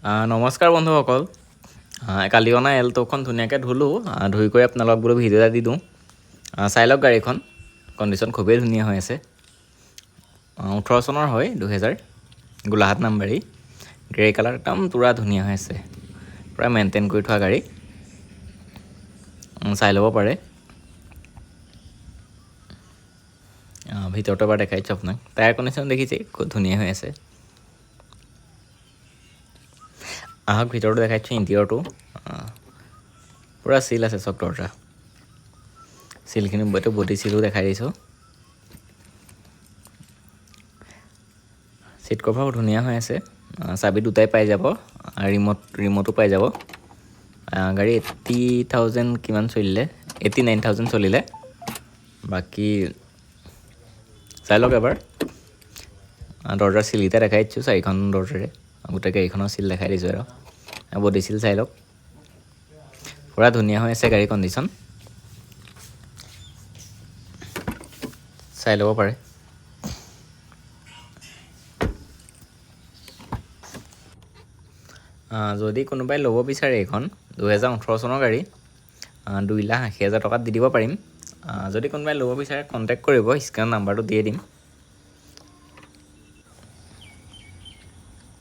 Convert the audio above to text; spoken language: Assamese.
নমস্কাৰ বন্ধুসকল। কালি অনা এল্ট'খন ধুনীয়াকৈ ধুলোঁ, ধুই কৰি আপোনালোকক বোলো ভিডিঅ' এটা দি দিওঁ। চাই লওক গাড়ীখন, কণ্ডিশ্যন খুবেই ধুনীয়া হৈ আছে। 18 চনৰ হয়, 2000, গোলাঘাট নাম্বাৰী, গ্ৰে কালাৰ, একদম পূৰা ধুনীয়া হৈ আছে, পূৰা মেইনটেইন কৰি থোৱা গাড়ী। চাই ল'ব পাৰে। ভিতৰতো এবাৰ দেখাইছোঁ আপোনাক। টায়াৰ কণ্ডিশ্যন দেখিছে, খুব ধুনীয়া হৈ আছে। আহক ভিতৰতো দেখাইছোঁ, ইণ্টেৰিয়ৰটো পূৰা চিল আছে চব দৰজা। চিলখিনি এইটো বডি চিলো দেখাই দিছোঁ। চিট কভাৰো ধুনীয়া হৈ আছে। চাবি দুটাই পাই যাব, ৰিম'টো পাই যাব। গাড়ী 80,000 কিমান চলিলে, 89,000 চলিলে। বাকী চাই লওক এবাৰ। দৰজাৰ চিলকেইটা দেখাই দিছোঁ, 4খন দৰজাৰে গোটেই গাড়ীখনৰ চিল দেখাই দিছোঁ আৰু বডি চিল চাই লওক, পূৰা ধুনীয়া হৈ আছে গাড়ী কণ্ডিশ্যন। চাই ল'ব পাৰে। যদি কোনোবাই ল'ব বিচাৰে এইখন 2018 চনৰ গাড়ী, 2,80,000 টকাত দি দিব পাৰিম। যদি কোনোবাই ল'ব বিচাৰে কণ্টেক্ট কৰিব, স্ক্ৰীণত নাম্বাৰটো দিয়ে দিম।